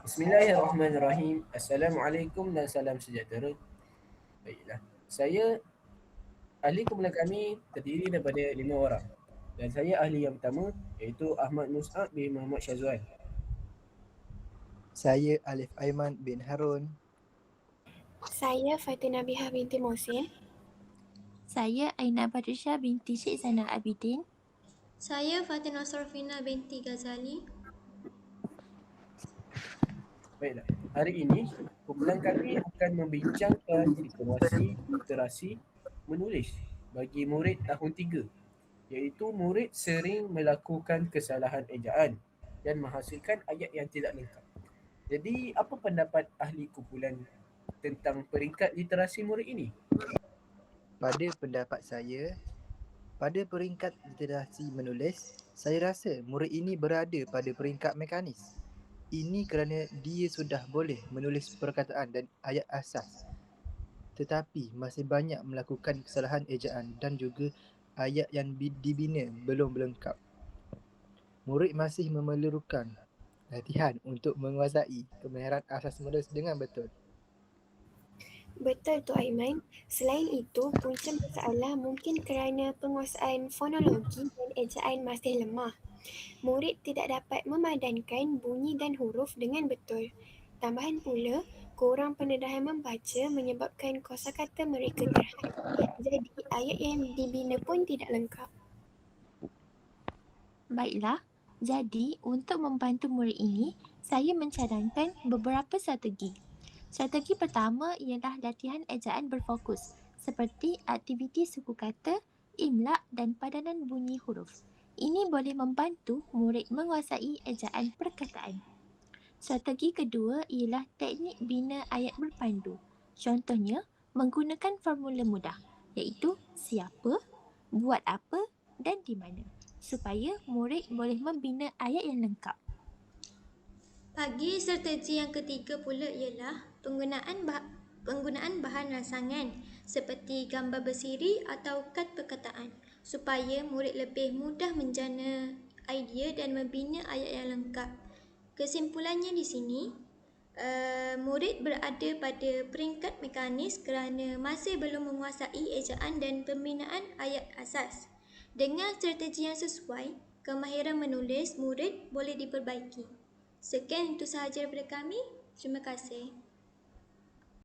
Bismillahirrahmanirrahim. Assalamualaikum dan salam sejahtera. Baiklah. Ahli kumpulan kami terdiri daripada 5 orang. Dan saya ahli yang pertama iaitu Ahmad Mus'ab bin Muhammad Syazwan. Saya Alif Aiman bin Harun. Saya Fatina Biha binti Mohsin. Saya Aina Badrisyah binti Syed Zainal Abidin. Saya Fatina Sarfina binti Ghazali. Baiklah. Hari ini kumpulan kami akan membincangkan situasi literasi menulis bagi murid tahun 3, iaitu murid sering melakukan kesalahan ejaan dan menghasilkan ayat yang tidak lengkap. Jadi, apa pendapat ahli kumpulan tentang peringkat literasi murid ini? Pada pendapat saya, pada peringkat literasi menulis, saya rasa murid ini berada pada peringkat mekanis. Ini kerana dia sudah boleh menulis perkataan dan ayat asas, tetapi masih banyak melakukan kesalahan ejaan dan juga ayat yang dibina belum lengkap. Murid masih memerlukan latihan untuk menguasai kemahiran asas menulis dengan betul. Betul tu Aiman. Selain itu, punca masalah mungkin kerana penguasaan fonologi dan ejaan masih lemah. Murid tidak dapat memadankan bunyi dan huruf dengan betul. Tambahan pula, kurang pendedahan membaca menyebabkan kosakata mereka terhad. Jadi, ayat yang dibina pun tidak lengkap. Baiklah, jadi untuk membantu murid ini, saya mencadangkan beberapa strategi. Strategi pertama ialah latihan ejaan berfokus seperti aktiviti suku kata, imla dan padanan bunyi huruf. Ini boleh membantu murid menguasai ejaan perkataan. Strategi kedua ialah teknik bina ayat berpandu. Contohnya, menggunakan formula mudah iaitu siapa, buat apa dan di mana, supaya murid boleh membina ayat yang lengkap. Bagi strategi yang ketiga pula ialah penggunaan bahan rangsangan seperti gambar bersiri atau kad perkataan supaya murid lebih mudah menjana idea dan membina ayat yang lengkap. Kesimpulannya di sini, murid berada pada peringkat mekanis kerana masih belum menguasai ejaan dan pembinaan ayat asas. Dengan strategi yang sesuai, kemahiran menulis murid boleh diperbaiki. Sekian itu sahaja daripada kami. Terima kasih.